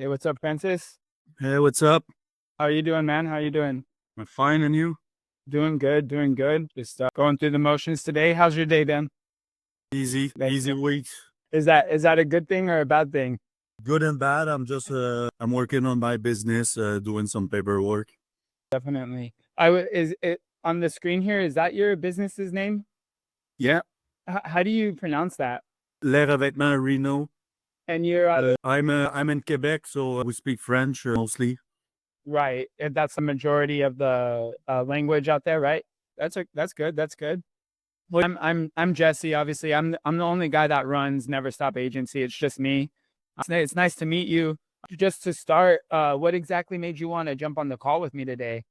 Hey, what's up, Francis? Hey, what's up? How are you doing, man? How are you doing? I'm fine, and you? Doing good, doing good. Just going through the motions today. How's your day been? Easy, Thank easy you. week. Is that a good thing or a bad thing? Good and bad. I'm working on my business, doing some paperwork. Definitely. Is it on the screen here? Is that your business's name? Yeah, How do you pronounce that? Les Revêtements Reno. And you're I'm in Quebec, so we speak French mostly. right. That's the majority of the language out there, right? That's good. That's good. Well, I'm Jesse. Obviously, I'm the only guy that runs Never Stop Agency. It's just me. It's nice to meet you. Just to start, what exactly made you want to jump on the call with me today?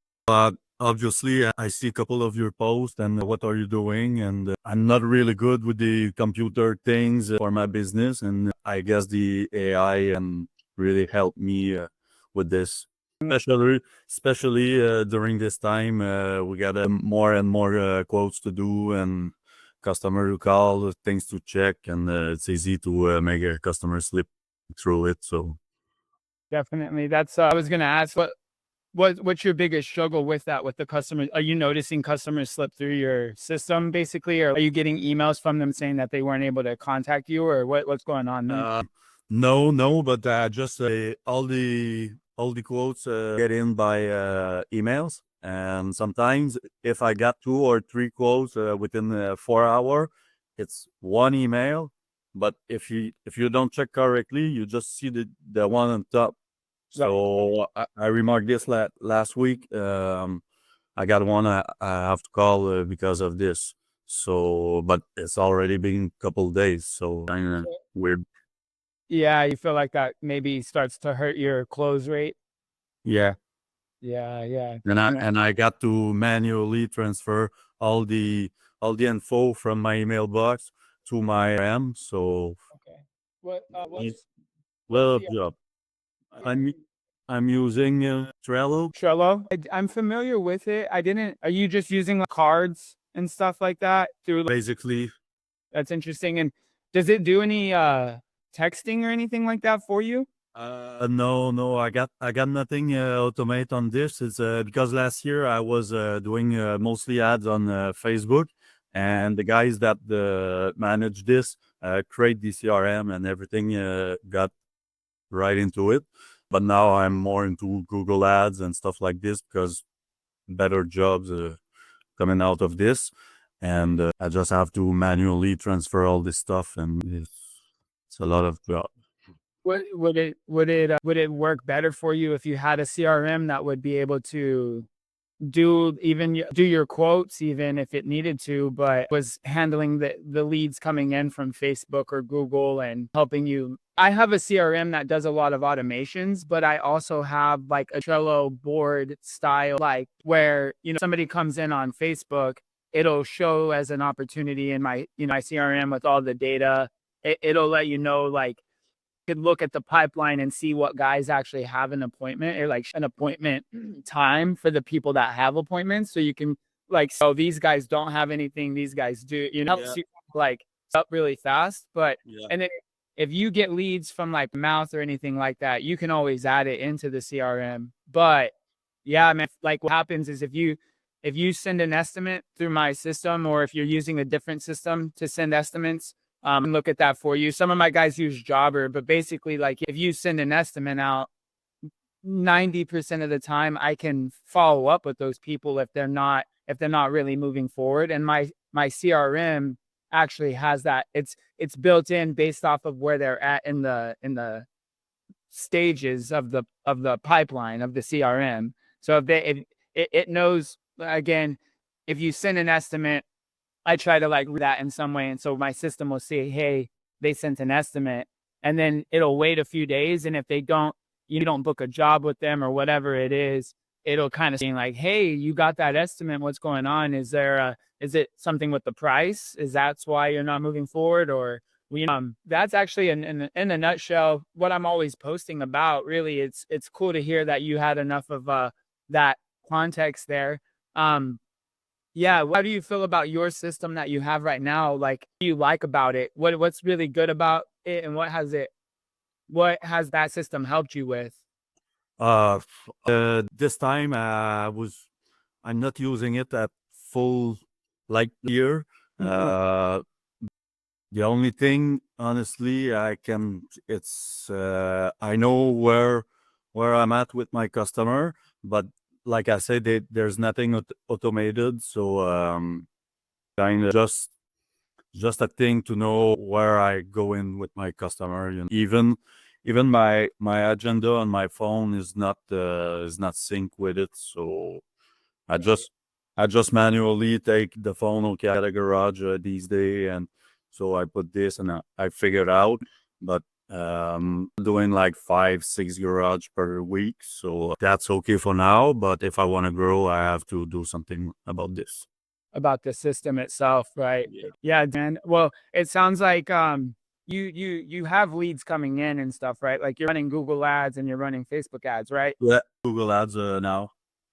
Obviously, I see a couple of your posts and what are you doing? And I'm not really good with the computer things for my business, and I guess the AI really help me with this. Especially during this time, we got more and more quotes to do and customer to call, things to check, and it's easy to make a customer slip through it. So Definitely. That's I was gonna ask what's your biggest struggle with that with the customers? Are you noticing customers slip through your system basically, or are you getting emails from them saying that they weren't able to contact you, or what's going on there? no, but just all the quotes get in by emails, and sometimes if I got 2 or 3 quotes within 4 hours, it's one email. But if you don't check correctly, you just see the one on top. Right. So I remarked this last week. I got one I have to call because of this. So, but it's already been a couple days, so kind of weird. Yeah, you feel like that maybe starts to hurt your close rate. Yeah, Yeah, yeah. and I And and I got to manually transfer all the all the info from my email box to my M. So, okay. What yeah, what's well, the job. I'm I'm using Trello. Trello? I'm familiar with it. I didn't. Are you just using like, cards and stuff like that through? Basically, That's interesting. And does it do any texting or anything like that for you? no, I got nothing automate on this. It's because last year I was doing mostly ads on Facebook, and the guys that manage this create the CRM and everything got right into it. But now I'm more into Google Ads and stuff like this because better jobs coming out of this, and I just have to manually transfer all this stuff, and it's a lot of job. Would it work better for you if you had a CRM that would be able to do your quotes even if it needed to, but was handling the leads coming in from Facebook or Google and helping you? I have a CRM that does a lot of automations, but I also have like a Trello board style, like where, somebody comes in on Facebook, it'll show as an opportunity in my CRM with all the data. It'll let you know, like, could look at the pipeline and see what guys actually have an appointment, or like an appointment time for the people that have appointments. So you can, like, so these guys don't have anything, these guys do, Yeah, helps you like up really fast. But yeah. and then if you get leads from like mouth or anything like that, you can always add it into the CRM. But yeah, man, like what happens is if you send an estimate through my system, or if you're using a different system to send estimates, and look at that for you. Some of my guys use Jobber, but basically, like, if you send an estimate out, 90% of the time I can follow up with those people if they're not really moving forward. And my CRM actually has that. It's built in based off of where they're at in the stages of the pipeline of the CRM. So if it knows, again, if you send an estimate, I try to like read that in some way. And so my system will say, hey, they sent an estimate, and then it'll wait a few days. And if you don't book a job with them or whatever it is, it'll kind of say like, hey, you got that estimate. What's going on? Is it something with the price? Is that's why you're not moving forward? Or that's actually in a nutshell what I'm always posting about. Really, it's cool to hear that you had enough of that context there. Um, yeah, how do you feel about your system that you have right now? Like, what do you like about it? What's really good about it, and what has it? What has that system helped you with? This time I'm not using it at full like here. Mhm. The only thing, honestly, I know where I'm at with my customer, but like I said, there's nothing automated, so kind of just a thing to know where I go in with my customer. You know, even my agenda on my phone is not synced with it, so I Right. just I just manually take the phone. Okay, I got a garage these days, and so I put this and I figured out. But doing like 5, 6 garage per week, so that's okay for now. But if I want to grow, I have to do something about this. About the system itself, right? Yeah. Yeah, man. Well, it sounds like you have leads coming in and stuff, right? Like you're running Google ads and you're running Facebook ads, right? Yeah, Google Ads now.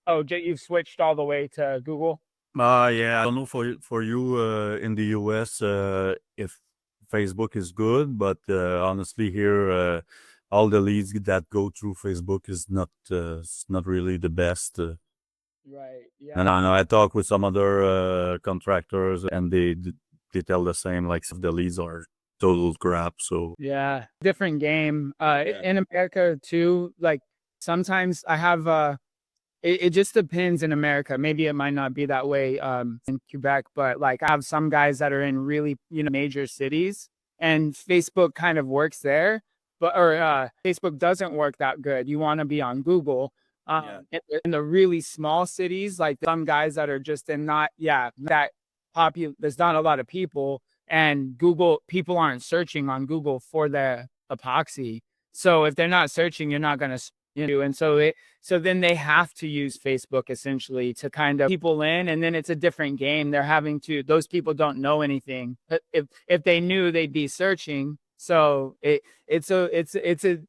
Oh, you've switched all the way to Google? Yeah, I don't know for you in the US if Facebook is good, but honestly here all the leads that go through Facebook is not really the best. Right. And Yeah. I know I talk with some other contractors, and they tell the same, like the leads are total crap. So Yeah. Different game. yeah, In America too, like sometimes I have it just depends in America. Maybe it might not be that way in Quebec, but like I have some guys that are in really, major cities and Facebook kind of works there, but or Facebook doesn't work that good. You want to be on Google. yeah, In the really small cities, like some guys that are just in not, yeah, that there's not a lot of people, and Google people aren't searching on Google for the epoxy. So if they're not searching, you're not gonna, and so then they have to use Facebook essentially to kind of people in, and then it's a different game. They're having to, those people don't know anything. If they knew, they'd be searching. So it's a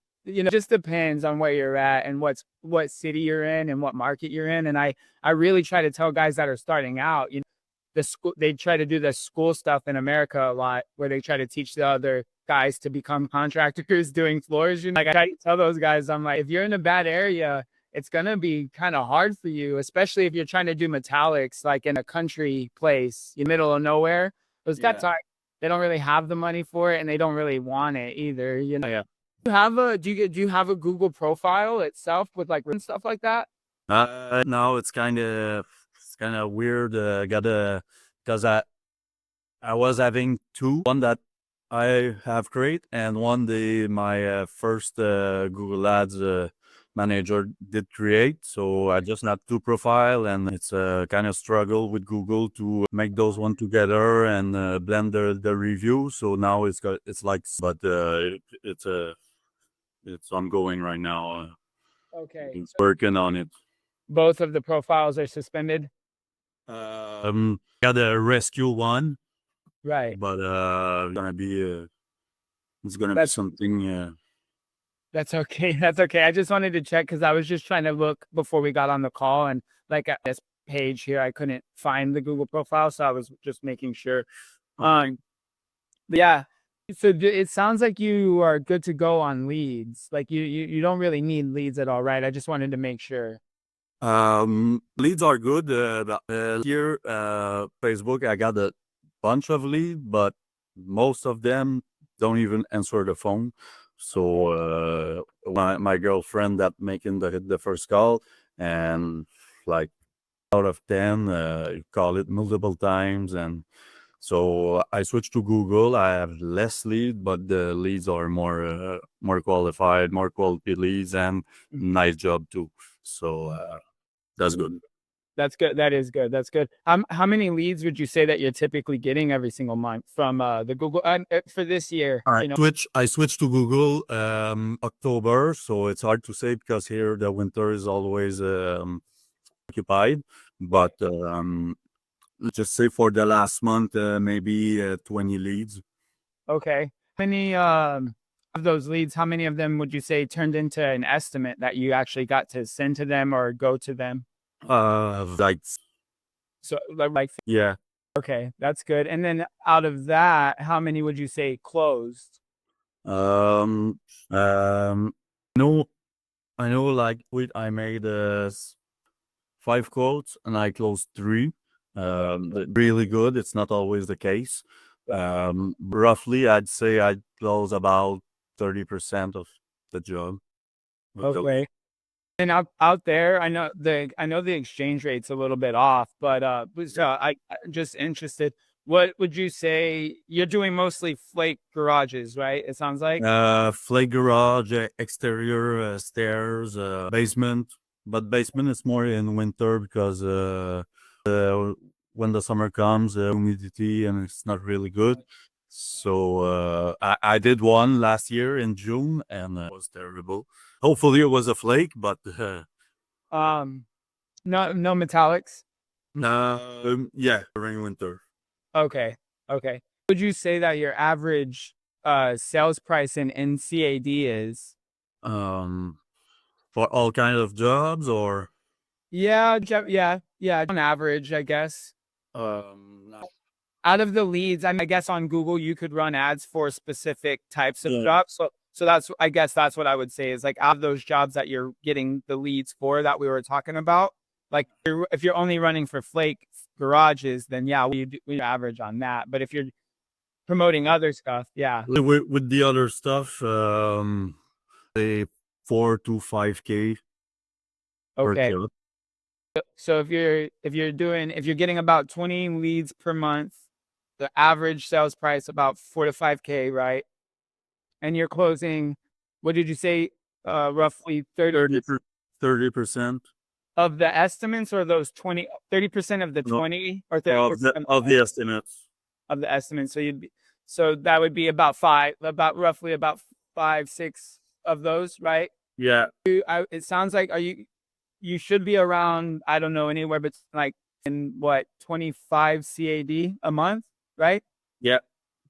just depends on where you're at and what city you're in and what market you're in. And I really try to tell guys that are starting out, the school, they try to do the school stuff in America a lot where they try to teach the other guys to become contractors doing floors. Like I try to tell those guys, I'm like, if you're in a bad area, it's gonna be kind of hard for you, especially if you're trying to do metallics like in a country place, in the middle of nowhere. Those guys yeah. are, they don't really have the money for it and they don't really want it either. Oh, yeah. Do you have a Google profile itself with like and stuff like that? Now it's kind of weird. Gotta because I was having two, one that I have created, and one my first Google Ads manager did create. So I just had two profile, and it's a kind of struggle with Google to make those one together and blend the review. So now it's like, but it's ongoing right now. Okay. It's So working on it. both of the profiles are suspended. Got a rescue one, Right. but it's gonna be That's something. That's okay. That's okay. I just wanted to check because I was just trying to look before we got on the call, and like at this page here, I couldn't find the Google profile, so I was just making sure. Okay. But yeah. So it sounds like you are good to go on leads. Like you don't really need leads at all, right? I just wanted to make sure. Leads are good. Here, Facebook, I got a bunch of leads, but most of them don't even answer the phone. So, Okay. my girlfriend that making the first call, and like out of 10, call it multiple times. And so I switched to Google. I have less lead, but the leads are more qualified, more quality leads, and nice job too. So, that's good. That's good. That is good. That's good. How many leads would you say that you're typically getting every single month from the Google for this year? All right. I switched to Google October, so it's hard to say because here the winter is always occupied. Right. But let's just say for the last month, maybe 20 leads. Okay. How many of those leads, how many of them would you say turned into an estimate that you actually got to send to them or go to them? Like, So like yeah. okay, that's good. And then out of that, how many would you say closed? Um, um, no, I know like I made 5 quotes and I closed 3. Really good. It's not always the case. Roughly, I'd say I'd close about 30% of the job. With those. Okay. And out there, I know the exchange rate's a little bit off, but I'm just interested. What would you say you're doing mostly flake garages, right? It sounds like. Flake garage, exterior, stairs, basement. But basement is more in winter because when the summer comes, humidity and it's not really good. So I did one last year in June and it was terrible. Hopefully it was a flake, but Um, no metallics. yeah, during winter. Okay. Okay. Would you say that your average sales price in NCAD is? Um, for all kind of jobs or Yeah, yeah, on average, I guess. not, Out of the leads, I guess on Google you could run ads for specific types of yeah, jobs. So that's I guess that's what I would say is like out of those jobs that you're getting the leads for that we were talking about, like if you're only running for flake garages, then yeah, we average on that. But if you're promoting other stuff, yeah. with the other stuff, say 4 to 5K per Okay. job. So if you're getting about 20 leads per month, the average sales price about 4 to 5K, right? And you're closing, what did you say? Roughly 30% of the estimates, or those 30% of the no, 20, or of 30% the estimates. of the estimates. So that would be about roughly about 5, 6 of those, right? Yeah, It sounds like you should be around, I don't know, anywhere but like in what, 25 CAD a month, right? yeah,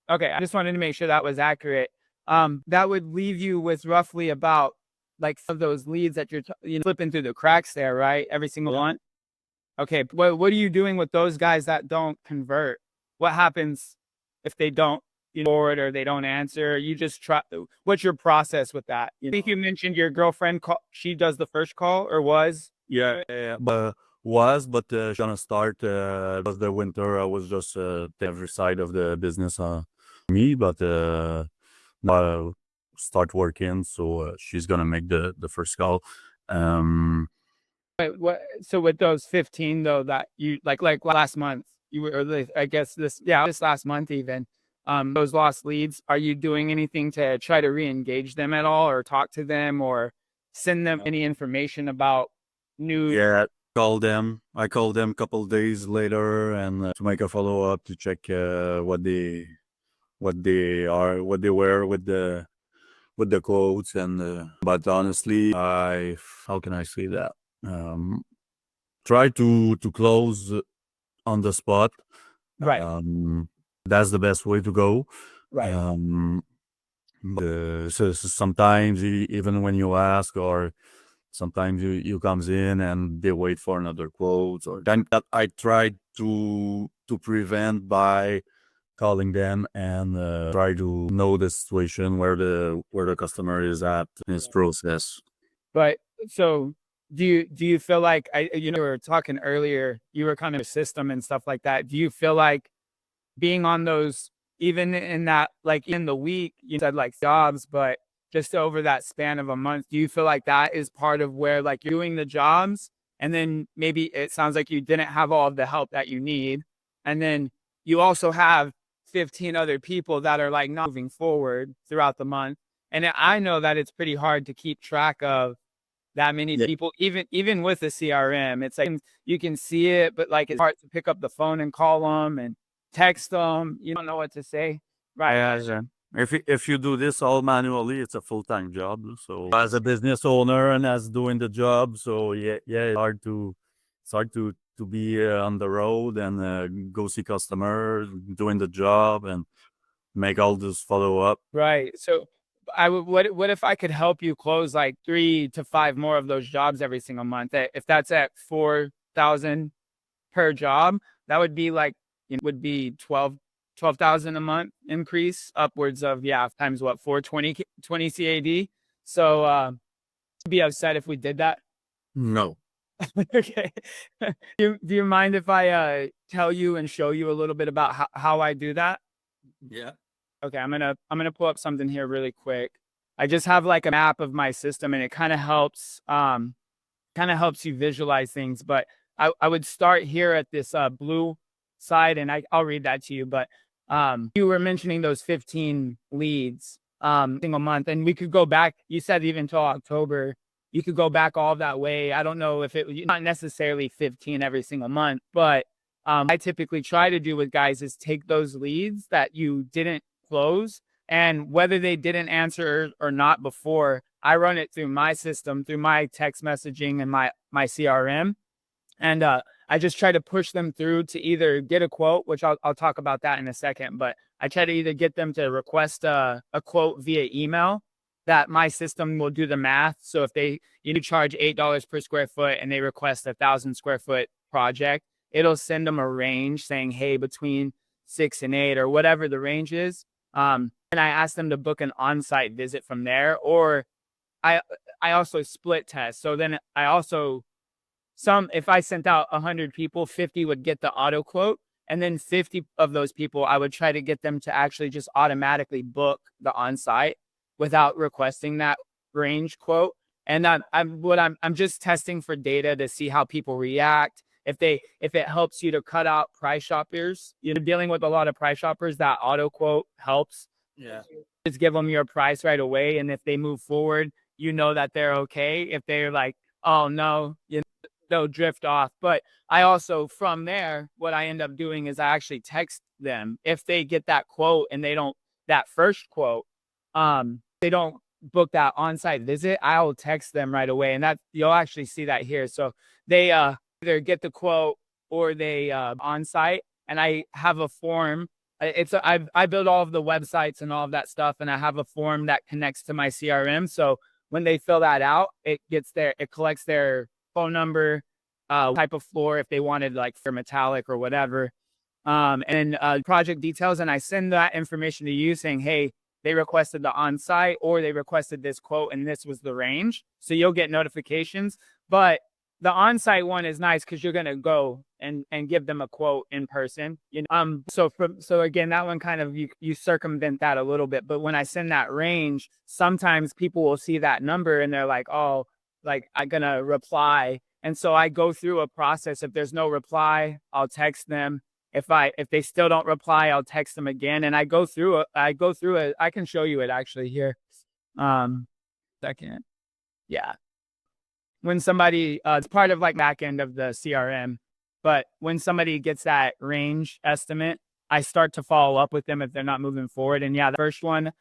Okay, I just wanted to make sure that was accurate. That would leave you with roughly about like of those leads that you're slipping through the cracks there, right? Every single yeah. one. Okay, what are you doing with those guys that don't convert? What happens if they don't forward or they don't answer? You just try. What's your process with that? I think you mentioned your girlfriend call. She does the first call or was. Yeah, yeah, but she's gonna start because the winter I was just every side of the business me, but now start working, so she's gonna make the first call. Um, Wait, what? So with those 15 though, that you like last month, you were, or I guess this last month even, those lost leads, are you doing anything to try to re-engage them at all, or talk to them, or send them any information about new? yeah, call them. I called them a couple days later and to make a follow up to check what they were with the quotes and but honestly, I how can I say that? Um, try to close on the spot. Right, Um, that's the best way to go. right. Um, so sometimes even when you ask or sometimes you comes in and they wait for another quote or then that I try to prevent by calling them and try to know the situation where the customer is at in his process. But so do you feel like we were talking earlier, you were kind of a system and stuff like that. Do you feel like being on those, even in that, like in the week, you said like jobs, but just over that span of a month, do you feel like that is part of where like you're doing the jobs and then maybe it sounds like you didn't have all of the help that you need. And then you also have 15 other people that are like not moving forward throughout the month. And I know that it's pretty hard to keep track of that many Yeah, people, even with the CRM. It's like you can see it, but like it's hard to pick up the phone and call them and text them. You don't know what to say. Right. if you do this all manually, it's a full-time job. So as a business owner and as doing the job, so yeah, it's hard to be on the road and go see customers, doing the job and make all this follow up. Right. So I would, what if I could help you close like 3 to 5 more of those jobs every single month? If that's at 4,000 per job, that would be like, would be 12,000 a month increase, upwards of, yeah, times what, 420 CAD. So be upset if we did that. No. Okay. Do you mind if I tell you and show you a little bit about how I do that? Yeah. Okay, I'm gonna pull up something here really quick. I just have like a map of my system, and it kind of helps you visualize things. But I would start here at this blue side, and I'll read that to you. But you were mentioning those 15 leads single month, and we could go back. You said even till October. You could go back all that way. I don't know if not necessarily 15 every single month, but I typically try to do with guys is take those leads that you didn't close, and whether they didn't answer or not before, I run it through my system, through my text messaging and my CRM. And I just try to push them through to either get a quote, which I'll talk about that in a second, but I try to either get them to request a quote via email that my system will do the math. So if you charge $8 per square foot and they request 1,000 square foot project, it'll send them a range saying, hey, between 6 and 8 or whatever the range is. And I ask them to book an on-site visit from there, or I also split test. So then I also if I sent out 100 people, 50 would get the auto quote, and then 50 of those people I would try to get them to actually just automatically book the on-site without requesting that range quote. And I'm just testing for data to see how people react. If it helps you to cut out price shoppers, dealing with a lot of price shoppers, that auto quote helps. Yeah. Just give them your price right away, and if they move forward, that they're okay. If they're like, oh no, they'll drift off. But I also, from there, what I end up doing is I actually text them if they get that quote and that first quote, they don't book that on-site visit, I'll text them right away, and that you'll actually see that here. So they either get the quote or they on-site, and I have a form. I build all of the websites and all of that stuff, and I have a form that connects to my CRM. So when they fill that out, it collects their phone number, type of floor if they wanted like for metallic or whatever, and project details, and I send that information to you saying, hey, they requested the on-site or they requested this quote and this was the range. So you'll get notifications. But the on-site one is nice because you're gonna go and give them a quote in person. So again, that one kind of you circumvent that a little bit. But when I send that range, sometimes people will see that number and they're like, oh, like I'm gonna reply. And so I go through a process. If there's no reply, I'll text them. If they still don't reply, I'll text them again. And I go through it. I can show you it actually here. Second. Yeah. When somebody, it's part of like back end of the CRM, but when somebody gets that range estimate, I start to follow up with them if they're not moving forward. And yeah, the first one,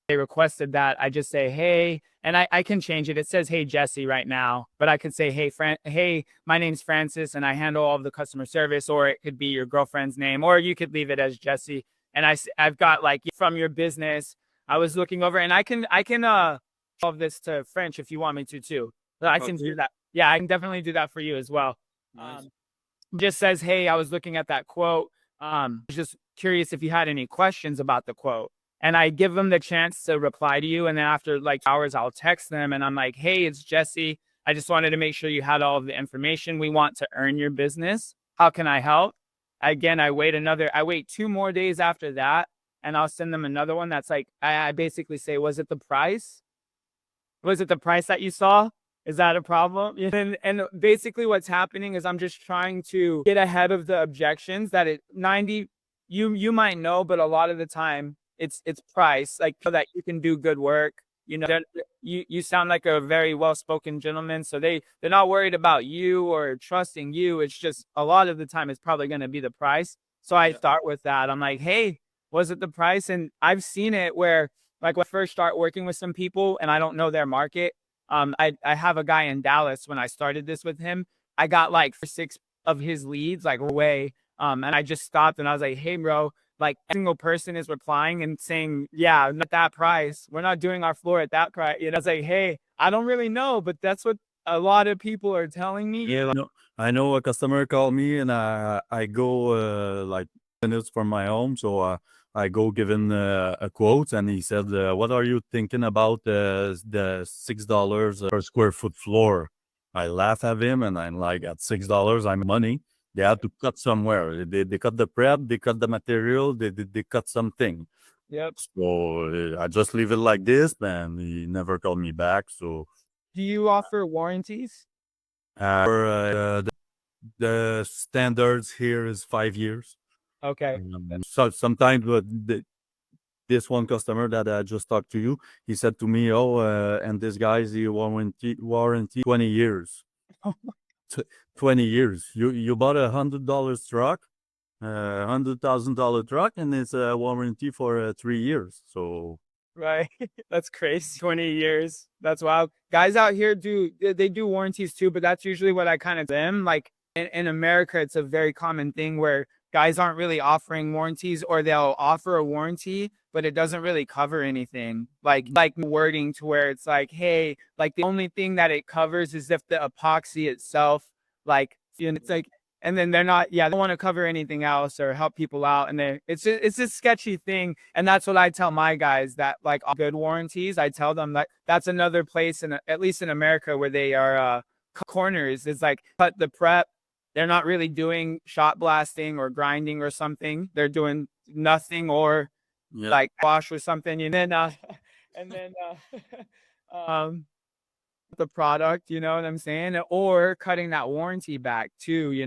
they requested that I just say, hey, and I can change it. It says, hey, Jesse right now, but I could say, hey, my name's Francis and I handle all of the customer service, or it could be your girlfriend's name, or you could leave it as Jesse. And I've got like from your business, I was looking over, and I can solve this to French if you want me to too. So I can do that. Yeah, I can definitely do that for you as well. Nice. Just says, hey, I was looking at that quote. Just curious if you had any questions about the quote. And I give them the chance to reply to you. And then after like hours, I'll text them and I'm like, hey, it's Jesse. I just wanted to make sure you had all of the information. We want to earn your business. How can I help? Again, I wait 2 more days after that, and I'll send them another one that's like, I basically say, was it the price? Was it the price that you saw? Is that a problem? And basically what's happening is I'm just trying to get ahead of the objections that 90, you might know, but a lot of the time it's price, like so that you can do good work. You sound like a very well-spoken gentleman, so they're not worried about you or trusting you. It's just a lot of the time it's probably going to be the price. So I start with that. I'm like, hey, was it the price? And I've seen it where like when I first start working with some people and I don't know their market. I have a guy in Dallas. When I started this with him, I got like 6 of his leads like away. And I just stopped and I was like, hey, bro, like every single person is replying and saying, yeah, not that price. We're not doing our floor at that price. I was like, hey, I don't really know, but that's what a lot of people are telling me. Yeah, I know a customer called me and I go like minutes from my home. So I go give him a quote, and he said, "What are you thinking about the $6 per square foot floor?" I laugh at him, and I'm like, "At $6, I'm money. They had to cut somewhere. They cut the prep, they cut the material, they cut something." Yep. So I just leave it like this, and he never called me back. So Do you offer warranties? the standards here is 5 years. Okay. So sometimes this one customer that I just talked to you, he said to me, "Oh, and this guy's the warranty 20 years." 20 years. You bought $100 truck, $100,000 truck, and it's a warranty for 3 years. So Right. That's crazy. 20 years. That's wild. Guys out here they do warranties too, but that's usually what I kind of them. Like in America, it's a very common thing where guys aren't really offering warranties, or they'll offer a warranty, but it doesn't really cover anything. Like wording to where it's like, hey, like the only thing that it covers is if the epoxy itself, like, it's like, and then they're not, yeah, they don't want to cover anything else or help people out. And then it's a sketchy thing. And that's what I tell my guys, that like all good warranties, I tell them that that's another place, at least in America, where they are corners. Is like, cut the prep. They're not really doing shot blasting or grinding or something. They're doing nothing, or yeah, like wash or something. And then and then um the product, you know what I'm saying? Or cutting that warranty back too,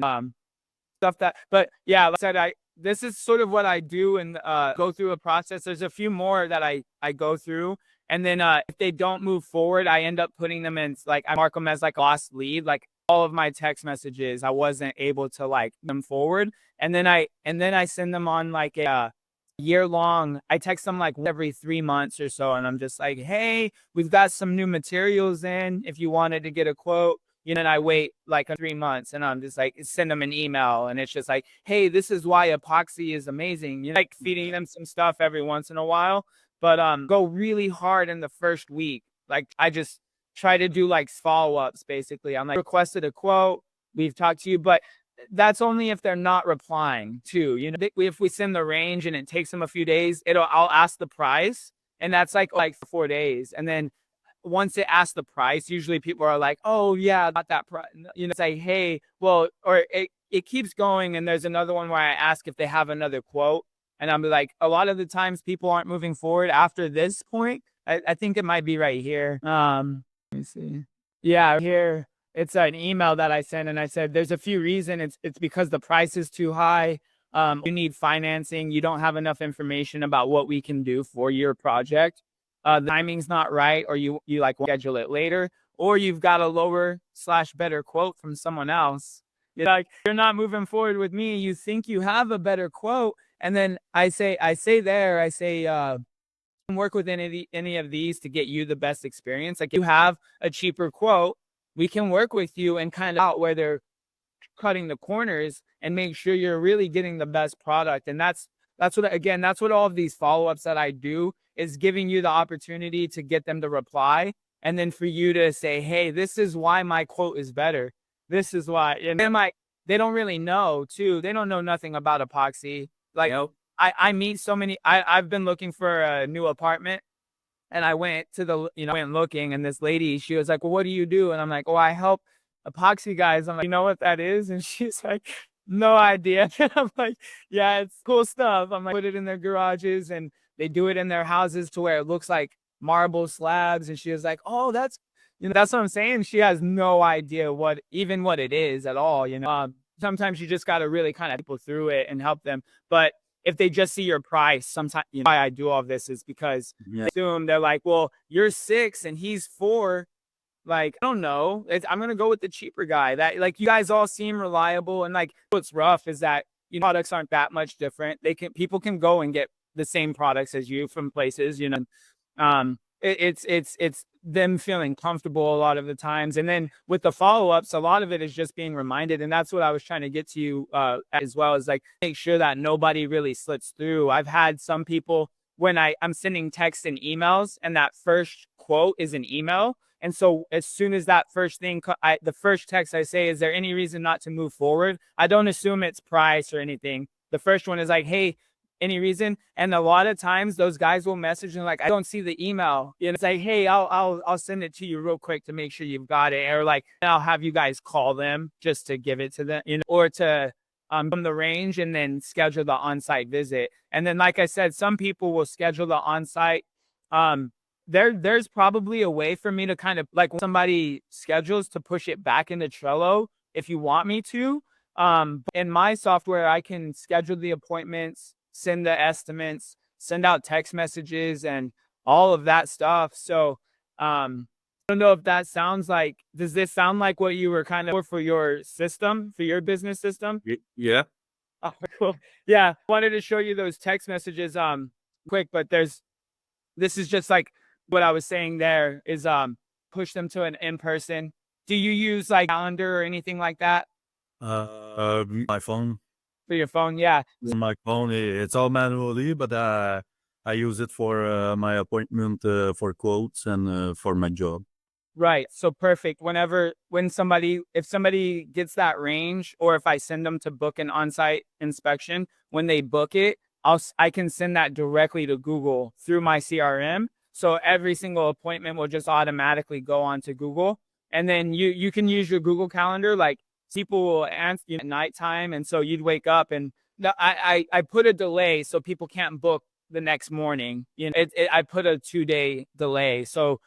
stuff that, but yeah, like I said, this is sort of what I do, and go through a process. There's a few more that I go through, and then if they don't move forward, I end up putting them in, like, I mark them as like a lost lead. Like all of my text messages, I wasn't able to like them forward, and then I send them on like a year long. I text them like every 3 months or so, and I'm just like, hey, we've got some new materials in, if you wanted to get a quote. And I wait like 3 months, and I'm just like, send them an email, and it's just like, hey, this is why epoxy is amazing. Like feeding them some stuff every once in a while, but go really hard in the first week. Like I just try to do like follow-ups basically. I'm like, requested a quote, we've talked to you, but that's only if they're not replying too. If we send the range and it takes them a few days, I'll ask the price, and that's like 4 days, and then once it asks the price, usually people are like, oh yeah, got that price. Say, hey, well, or it keeps going. And there's another one where I ask if they have another quote. And I'm like, a lot of the times people aren't moving forward after this point. I think it might be right here. Let me see. Yeah, here it's an email that I sent, and I said, there's a few reasons. It's because the price is too high. You need financing. You don't have enough information about what we can do for your project. The timing's not right, or you like schedule it later, or you've got a lower/better quote from someone else. You're like, you're not moving forward with me. You think you have a better quote, and then I say, work with any of these to get you the best experience. Like, if you have a cheaper quote, we can work with you and kind of out where they're cutting the corners and make sure you're really getting the best product. And that's what all of these follow-ups that I do is giving you the opportunity to get them to reply, and then for you to say, hey, this is why my quote is better. This is why. And then they don't really know too. They don't know nothing about epoxy. Like, I meet so many. I've been looking for a new apartment, and I went to went looking, and this lady, she was like, well, what do you do? And I'm like, oh, I help epoxy guys. I'm like, you know what that is? And she's like, no idea. And I'm like, yeah, it's cool stuff. I'm like, put it in their garages, and they do it in their houses to where it looks like marble slabs. And she was like, oh, that's what I'm saying. She has no idea what it is at all. Sometimes you just got to really kind of people through it and help them. But if they just see your price, sometimes, why I do all of this is because they assume, they're like, well, you're 6 and he's 4. Like, I don't know. I'm going to go with the cheaper guy. That, like, you guys all seem reliable. And like, what's rough is that products aren't that much different. People can go and get the same products as you from places, it's them feeling comfortable a lot of the times. And then with the follow-ups, a lot of it is just being reminded. And that's what I was trying to get to you as well, is like, make sure that nobody really slips through. I've had some people, when I'm sending texts and emails, and that first quote is an email. And so as soon as that first thing, the first text I say, is there any reason not to move forward? I don't assume it's price or anything. The first one is like, hey, any reason? And a lot of times those guys will message and like, I don't see the email. You know, it's like, hey, I'll send it to you real quick to make sure you've got it. Or like, I'll have you guys call them just to give it to them, you know, or to from the range and then schedule the on-site visit. And then, like I said, some people will schedule the on-site. There's probably a way for me to kind of like when somebody schedules to push it back into Trello if you want me to. In my software, I can schedule the appointments, send the estimates, send out text messages, and all of that stuff. So, I don't know if that sounds like, does this sound like what you were kind of for your system, for your business system? Yeah. Oh, cool. Yeah. I wanted to show you those text messages, quick, but this is just like what I was saying there is, push them to an in-person. Do you use like calendar or anything like that My phone. for your phone? Yeah. My phone, it's all manually, but I use it for my appointment, for quotes and for my job. Right. So perfect. If somebody gets that range, or if I send them to book an on-site inspection, when they book it, I can send that directly to Google through my CRM. So every single appointment will just automatically go onto Google. And then you can use your Google Calendar. Like people will answer at nighttime. And so you'd wake up and I put a delay so people can't book the next morning. You know, I put a 2-day delay. So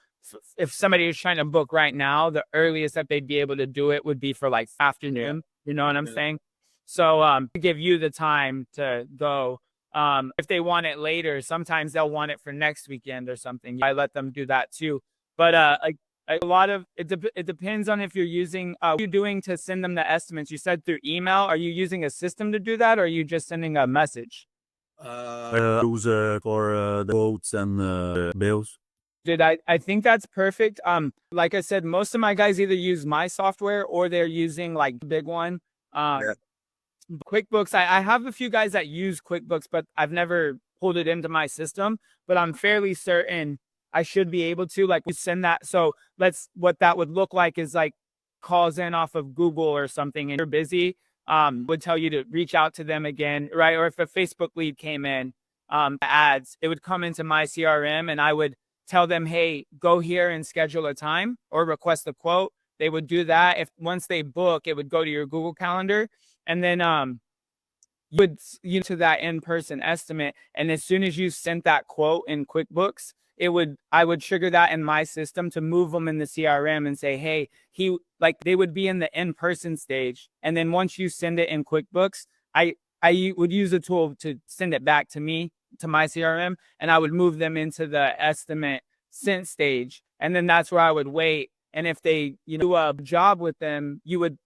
if somebody is trying to book right now, the earliest that they'd be able to do it would be for like afternoon. You know what I'm saying? So to give you the time to go. If they want it later, sometimes they'll want it for next weekend or something. I let them do that too. But like a lot of it depends on if you're using what are you doing to send them the estimates. You said through email. Are you using a system to do that, or are you just sending a message? Use for the quotes and bills. Dude, I think that's perfect. Like I said, most of my guys either use my software or they're using like the big one. Yeah. QuickBooks, I have a few guys that use QuickBooks, but I've never pulled it into my system. But I'm fairly certain I should be able to. Like we send that. So what that would look like is like calls in off of Google or something, and you're busy. Would tell you to reach out to them again, right? Or if a Facebook lead came in, ads, it would come into my CRM, and I would tell them, hey, go here and schedule a time or request a quote. They would do that. If once they book, it would go to your Google Calendar, and then you to that in-person estimate. And as soon as you sent that quote in QuickBooks, I would trigger that in my system to move them in the CRM and say, hey, they would be in the in-person stage. And then once you send it in QuickBooks, I would use a tool to send it back to me, to my CRM, and I would move them into the estimate sent stage. And then that's where I would wait. And if they, do a job with them,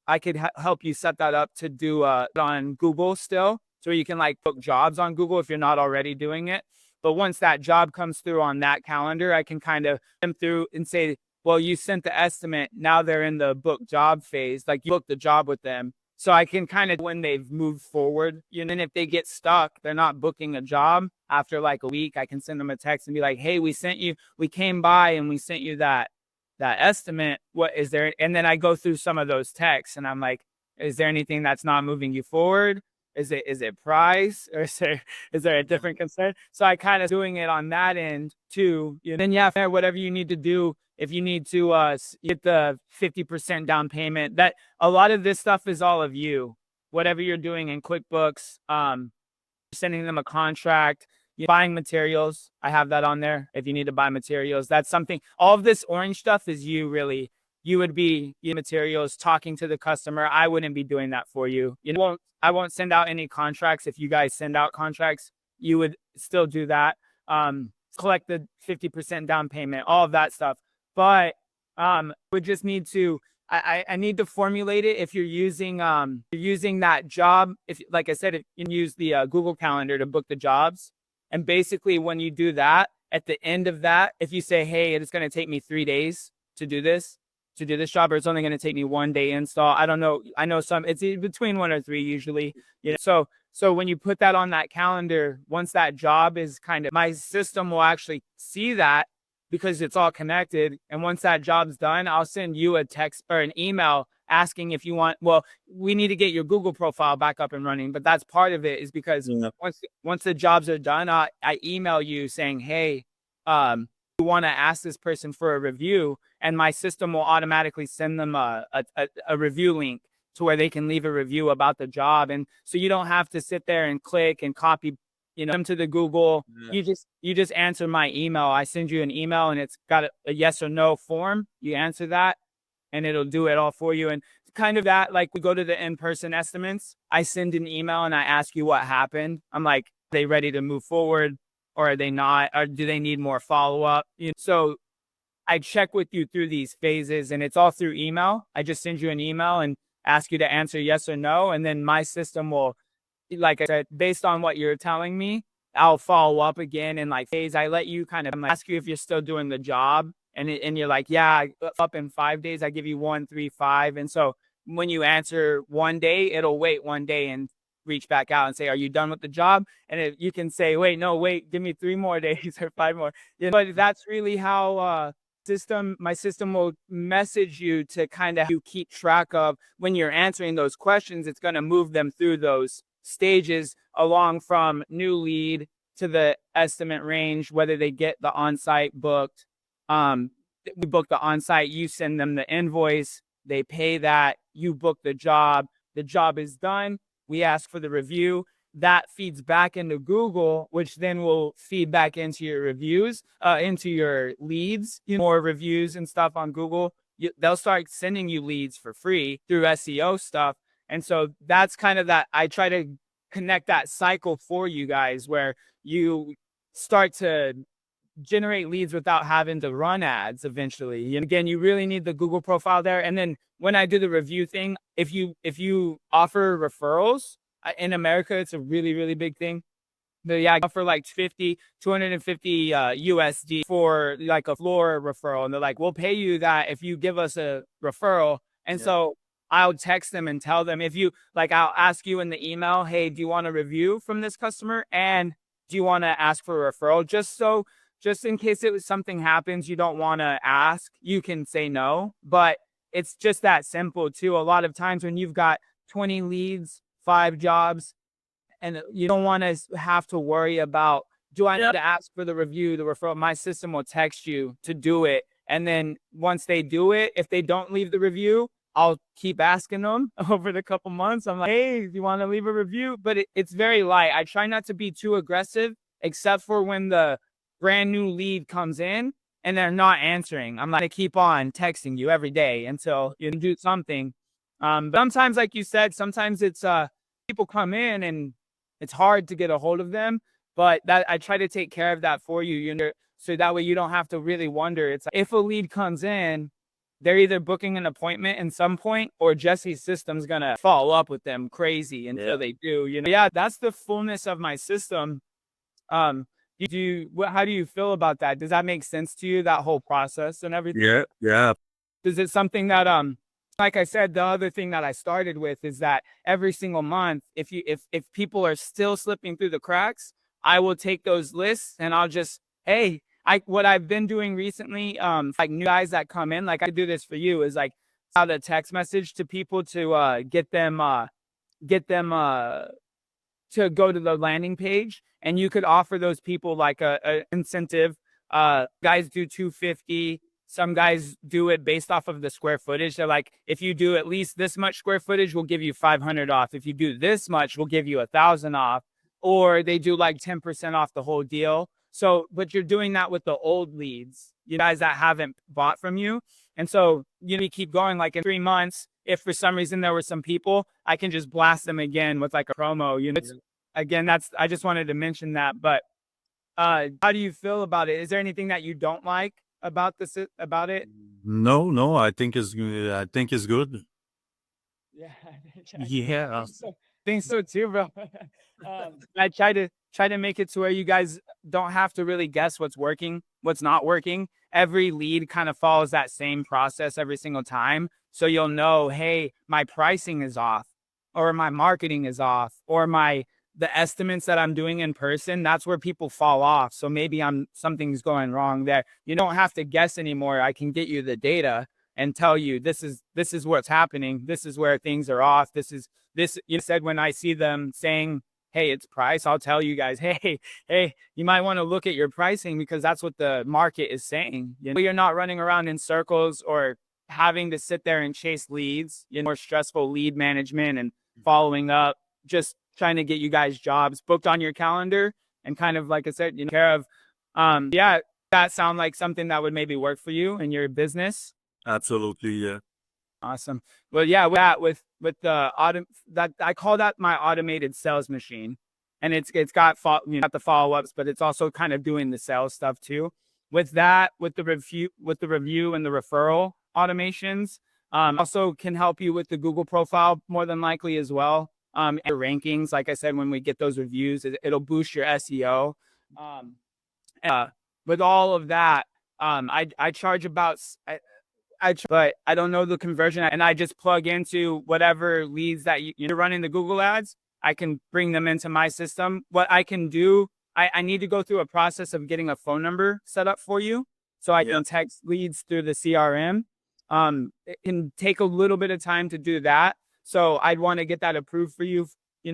I could help you set that up to do on Google still. So you can like book jobs on Google if you're not already doing it. But once that job comes through on that calendar, I can kind of come through and say, well, you sent the estimate. Now they're in the book job phase. Like you booked the job with them. So I can kind of, when they've moved forward, and if they get stuck, they're not booking a job after like a week, I can send them a text and be like, hey, we came by and we sent you that estimate. What is there? And then I go through some of those texts and I'm like, is there anything that's not moving you forward? Is it price, or is there a different concern? So I kind of doing it on that end too. Then whatever you need to do. If you need to get the 50% down payment, that a lot of this stuff is all of you. Whatever you're doing in QuickBooks, sending them a contract, buying materials. I have that on there. If you need to buy materials, that's something. All of this orange stuff is you really. You would be materials, talking to the customer. I wouldn't be doing that for you. I won't send out any contracts. If you guys send out contracts, you would still do that. Collect the 50% down payment, all of that stuff. But we just need to. I need to formulate it. If you're using that job, if like I said, if you use the Google Calendar to book the jobs, and basically when you do that, at the end of that, if you say, hey, it's going to take me 3 days to do this job, or it's only going to take me 1 day install. I don't know. I know it's between 1 or 3 usually. So when you put that on that calendar, once that job is my system will actually see that because it's all connected. And once that job's done, I'll send you a text or an email asking if you want, well, we need to get your Google profile back up and running. But that's part of it, is because once the jobs are done, I email you saying, hey, you want to ask this person for a review, and my system will automatically send them a review link to where they can leave a review about the job. And so you don't have to sit there and click and copy, them to the Google. You just answer my email. I send you an email, and it's got a yes or no form. You answer that, and it'll do it all for you. And kind of that, like, we go to the in-person estimates, I send an email and I ask you what happened. I'm like, are they ready to move forward, or are they not? Or do they need more follow-up? So I check with you through these phases, and it's all through email. I just send you an email and ask you to answer yes or no. And then my system will, like I said, based on what you're telling me, I'll follow up again in like phase. I let you kind of ask you if you're still doing the job. And you're like, yeah, up in 5 days, I give you 1, 3, 5. And so when you answer one day, it'll wait one day and reach back out and say, are you done with the job? And you can say, wait, give me 3 more days or 5 more. But that's really how my system will message you to kind of keep track of when you're answering those questions. It's going to move them through those stages along from new lead to the estimate range, whether they get the on-site booked. We book the on-site, you send them the invoice, they pay that, you book the job is done, we ask for the review, that feeds back into Google, which then will feed back into your reviews, into your leads, more reviews and stuff on Google. They'll start sending you leads for free through SEO stuff. And so that's kind of that. I try to connect that cycle for you guys where you start to generate leads without having to run ads eventually. And again, you really need the Google profile there. And then when I do the review thing, if you offer referrals in America, it's a really, really big thing. But yeah, I offer like 250 USD for like a floor referral. And they're like, we'll pay you that if you give us a referral. And so I'll text them and tell them, I'll ask you in the email, hey, do you want a review from this customer? And do you want to ask for a referral? Just in case something happens, you don't want to ask, you can say no. But it's just that simple too. A lot of times when you've got 20 leads, 5 jobs, and you don't want to have to worry about, do I need to ask for the review, the referral? My system will text you to do it. And then once they do it, if they don't leave the review, I'll keep asking them over the couple months. I'm like, hey, do you want to leave a review? But it's very light. I try not to be too aggressive, except for when the brand new lead comes in and they're not answering. I'm going to keep on texting you every day until you do something. But sometimes, like you said, sometimes it's people come in and it's hard to get a hold of them. But that I try to take care of that for you, so that way you don't have to really wonder. It's like, if a lead comes in, they're either booking an appointment at some point, or Jesse's system's gonna follow up with them crazy until they do. Yeah, that's the fullness of my system. How do you feel about that? Does that make sense to you, that whole process and everything? Yeah. Is it something that like I said, the other thing that I started with is that every single month, if people are still slipping through the cracks, I will take those lists and I'll just, hey, what I've been doing recently, like new guys that come in, like I do this for you, is like out a text message to people to get them to go to the landing page, and you could offer those people like a incentive. Guys do 250. Some guys do it based off of the square footage. They're like, if you do at least this much square footage, we'll give you 500 off. If you do this much, we'll give you 1,000 off. Or they do like 10% off the whole deal. So, but you're doing that with the old leads, you guys that haven't bought from you. And so, we keep going. Like in 3 months, if for some reason there were some people, I can just blast them again with like a promo. Again, I just wanted to mention that. But how do you feel about it? Is there anything that you don't like about it? No, I think it's good. Yeah, I think so too, bro. I try to make it to where you guys don't have to really guess what's working, what's not working. Every lead kind of follows that same process every single time. So you'll know, hey, my pricing is off, or my marketing is off, or the estimates that I'm doing in person, that's where people fall off. So maybe something's going wrong there. You don't have to guess anymore. I can get you the data. and tell you this is what's happening. This is where things are off. This you said when I see them saying, hey, it's price, I'll tell you guys, hey, you might want to look at your pricing because that's what the market is saying. You're not running around in circles or having to sit there and chase leads, more stressful lead management and following up, just trying to get you guys jobs booked on your calendar and kind of, like I said, care of. Yeah, that sound like something that would maybe work for you in your business? Absolutely, yeah. Awesome. Well, yeah, with the that I call that my automated sales machine, and it's got got the follow ups, but it's also kind of doing the sales stuff too. With that, with the review and the referral automations, also can help you with the Google profile more than likely as well. And your rankings, like I said, when we get those reviews, it'll boost your SEO. With all of that, I charge about. But I don't know the conversion, and I just plug into whatever leads that you're running the Google ads. I can bring them into my system. What I can do, I need to go through a process of getting a phone number set up for you, so I can text leads through the CRM. It can take a little bit of time to do that, so I'd want to get that approved for you.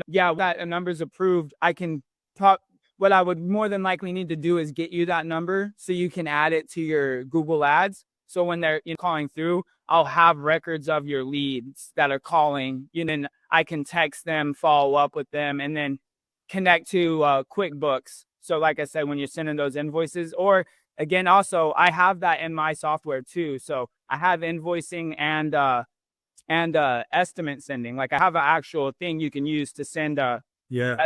That a number's approved, I can talk. What I would more than likely need to do is get you that number so you can add it to your Google ads. So when they're calling through, I'll have records of your leads that are calling, and I can text them, follow up with them, and then connect to QuickBooks. So like I said, when you're sending those invoices, or again, also I have that in my software too. So I have invoicing and estimate sending. Like I have an actual thing you can use to send Yeah,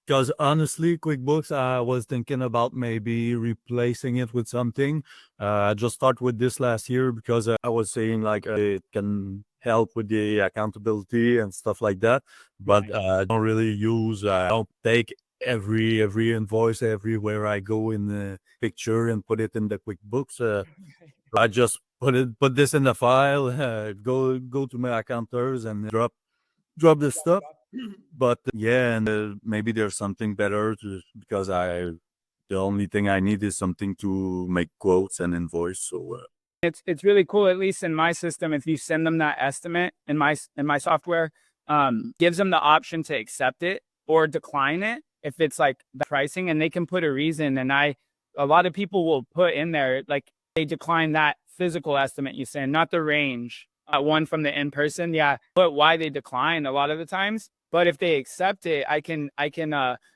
because honestly, QuickBooks, I was thinking about maybe replacing it with something. I just started with this last year because I was saying like it can help with the accountability and stuff like that. But I don't really use. I don't take every invoice everywhere I go in the picture and put it in the QuickBooks. I just put this in the file. Go to my accounters and drop the stuff. But yeah, and maybe there's something better because the only thing I need is something to make quotes and invoice. So it's really cool. At least in my system, if you send them that estimate in my software, gives them the option to accept it or decline it if it's like the pricing, and they can put a reason. And a lot of people will put in there like they decline that physical estimate you send, not the range one from the in person. Yeah, but why they decline a lot of the times. But if they accept it, I can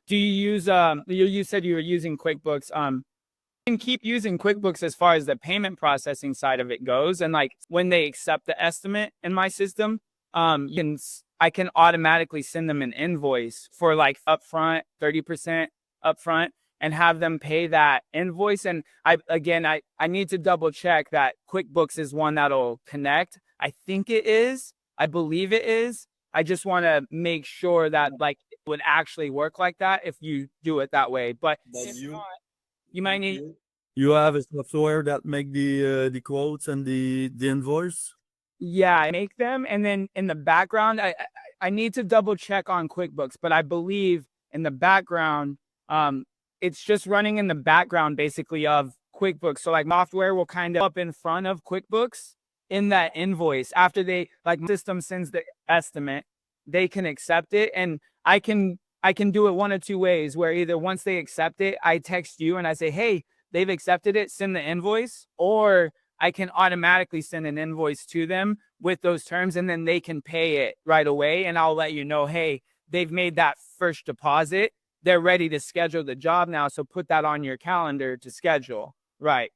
do you use you said you were using QuickBooks. You can keep using QuickBooks as far as the payment processing side of it goes. And like when they accept the estimate in my system, I can automatically send them an invoice for like upfront, 30% upfront, and have them pay that invoice. And I need to double check that QuickBooks is one that'll connect. I think it is. I believe it is. I just want to make sure that like it would actually work like that if you do it that way. But if not, you might need. you have a software that make the quotes and the invoice. Yeah, I make them, and then in the background, I need to double check on QuickBooks, but I believe in the background, it's just running in the background basically of QuickBooks. So like software will kind of up in front of QuickBooks in that invoice after they like system sends the estimate, they can accept it, and I can do it one of two ways, where either once they accept it, I text you and I say, hey, they've accepted it, send the invoice, or I can automatically send an invoice to them with those terms, and then they can pay it right away, and I'll let you know, hey, they've made that first deposit, they're ready to schedule the job now, so put that on your calendar to schedule, right?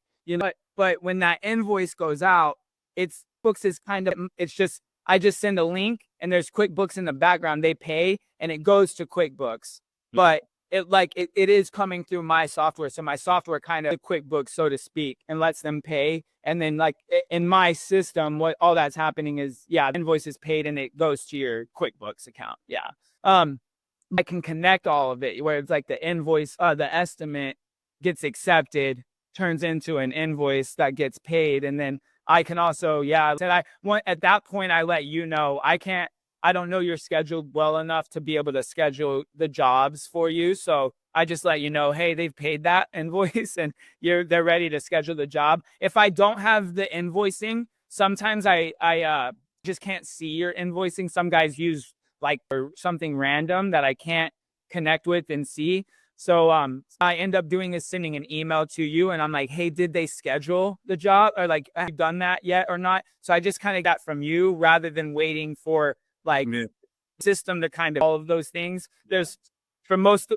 But when that invoice goes out, it's books is kind of, it's just, I just send a link and there's QuickBooks in the background, they pay and it goes to QuickBooks, but it is coming through my software. So my software kind of QuickBooks, so to speak, and lets them pay. And then like in my system, what all that's happening is, the invoice is paid and it goes to your QuickBooks account. Yeah. I can connect all of it where it's like the invoice, the estimate gets accepted, turns into an invoice that gets paid. And then I can also, at that point, I let you know, I don't know your schedule well enough to be able to schedule the jobs for you. So I just let you know, hey, they've paid that invoice and they're ready to schedule the job. If I don't have the invoicing, sometimes I just can't see your invoicing. Some guys use like or something random that I can't connect with and see. So I end up doing is sending an email to you and I'm like, hey, did they schedule the job? Or like, have you done that yet or not? So I just kind of got from you rather than waiting for like Yeah. system to kind of all of those things. There's for most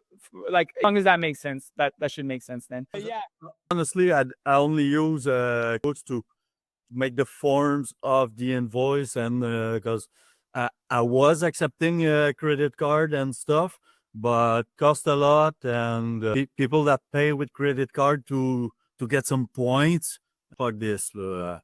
like as long as that makes sense, that should make sense then. But yeah. Honestly, I only use codes to make the forms of the invoice, and because I was accepting credit card and stuff, but cost a lot, and people that pay with credit card to get some points. Fuck this. So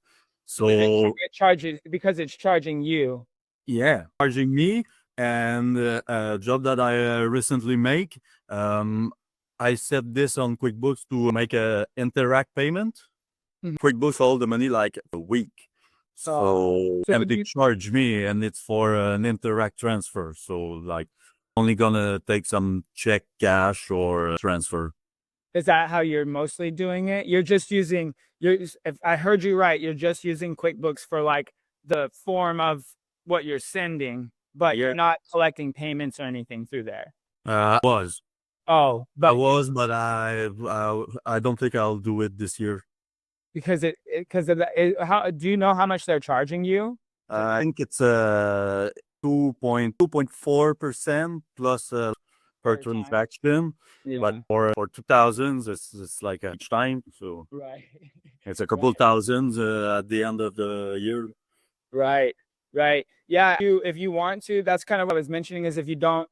It charges because it's charging you. yeah, charging me, and a job that I recently make. I set this on QuickBooks to make a interact payment. Mhm. QuickBooks all the money like a week. So So and they charge me, and it's for an interact transfer. So like only gonna take some check, cash, or transfer. is that how you're mostly doing it? You're just using if I heard you right, you're just using QuickBooks for like the form of what you're sending, but you're not collecting payments or anything through there. Was Oh, I but was, but I don't think I'll do it this year. because because of how do you know how much they're charging you? I think it's 2.4% plus per Per time. transaction. But Yeah. for 2000s, it's like each time. So Right. it's a couple thousands at the end of the year. Right. Right. Yeah. If you want to, that's kind of what I was mentioning is if you don't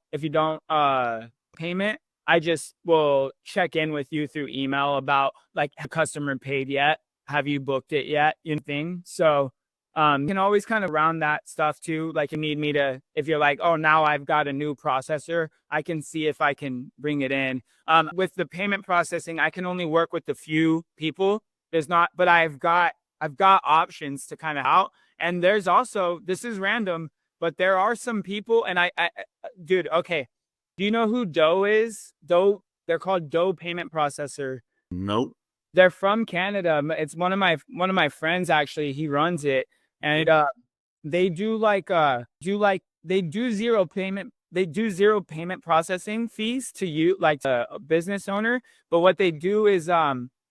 payment, I just will check in with you through email about like have customer paid yet? Have you booked it yet? You know, thing. So you can always kind of round that stuff too. Like you need me to if you're like, oh now I've got a new processor, I can see if I can bring it in. With the payment processing, I can only work with a few people. There's not, but I've got options to kind of out. And there's also, this is random, but there are some people, and dude, okay. Do you know who Doe is? Doe, they're called Doe Payment Processor. Nope. They're from Canada. It's one of my friends actually. He runs it, and they do like they do zero payment processing fees to you like a business owner. But what they do is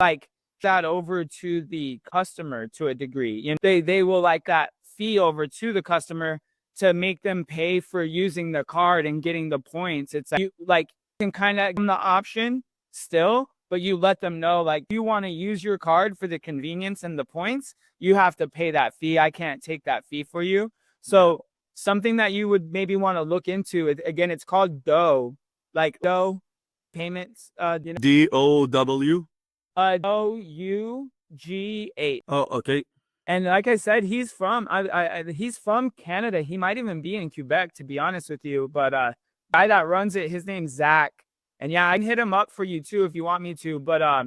like that over to the customer to a degree. You know, they will like that fee over to the customer to make them pay for using the card and getting the points. It's like you like can kind of give them the option still, but you let them know like you want to use your card for the convenience and the points, you have to pay that fee. I can't take that fee for you. So something that you would maybe want to look into again, it's called Doe, like Doe payments. You know, DOW. OUGH. Oh, okay. And like I said, he's from Canada. He might even be in Quebec, to be honest with you. But guy that runs it, his name's Zach. And yeah, I can hit him up for you too if you want me to. But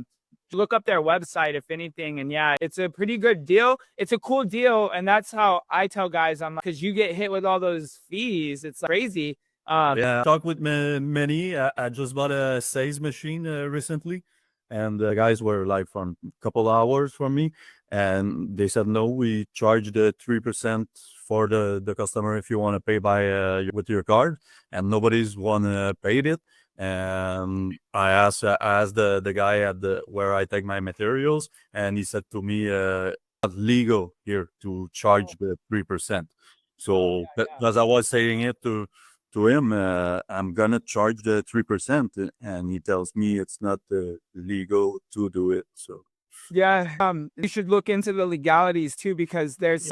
look up their website if anything. And yeah, it's a pretty good deal. It's a cool deal, and that's how I tell guys. I'm like, because you get hit with all those fees, it's like crazy. Yeah, I talked with many. I just bought a sales machine recently, and the guys were like from a couple hours from me, and they said no, we charge the 3% for the customer if you want to pay by with your card, and nobody's wanna paid it. And I asked the guy at the where I take my materials, and he said to me, not legal here to charge the 3%. So as I was saying it to him, I'm gonna charge the 3%, and he tells me it's not legal to do it. So Yeah, you should look into the legalities too because there's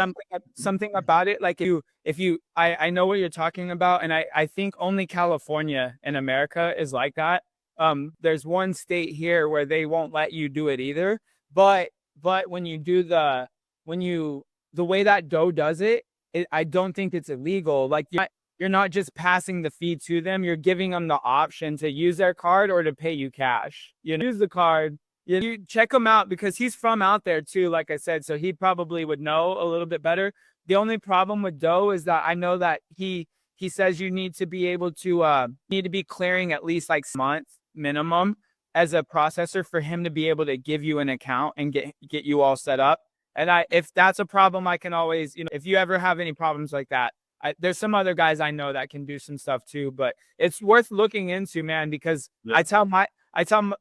something about it. Like if you I know what you're talking about, and I think only California in America is like that. There's one state here where they won't let you do it either. But when you do the way that Doe does it, I don't think it's illegal. Like you're not just passing the fee to them, you're giving them the option to use their card or to pay you cash. You know, use the card. You check him out because he's from out there too, like I said, so he probably would know a little bit better. The only problem with Doe is that I know that he says you need to be able to need to be clearing at least like months minimum as a processor for him to be able to give you an account and get you all set up. And if that's a problem, I can always, if you ever have any problems like that, there's some other guys I know that can do some stuff too, but it's worth looking into, man, because Yeah.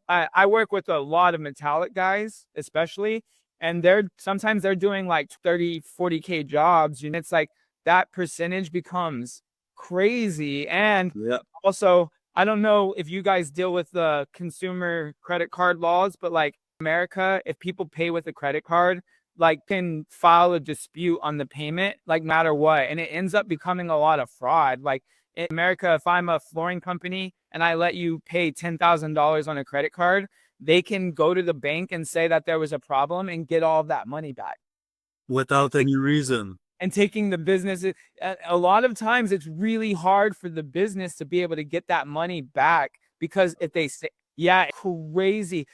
I work with a lot of metallic guys, especially, and sometimes they're doing like 30, 40K jobs. It's like that percentage becomes crazy. And Yeah. also, I don't know if you guys deal with the consumer credit card laws, but like America, if people pay with a credit card, like can file a dispute on the payment, like no matter what. And it ends up becoming a lot of fraud. Like in America, if I'm a flooring company and I let you pay $10,000 on a credit card, they can go to the bank and say that there was a problem and get all of that money back. Without any reason. And taking the business, a lot of times it's really hard for the business to be able to get that money back, because if they say, yeah, crazy.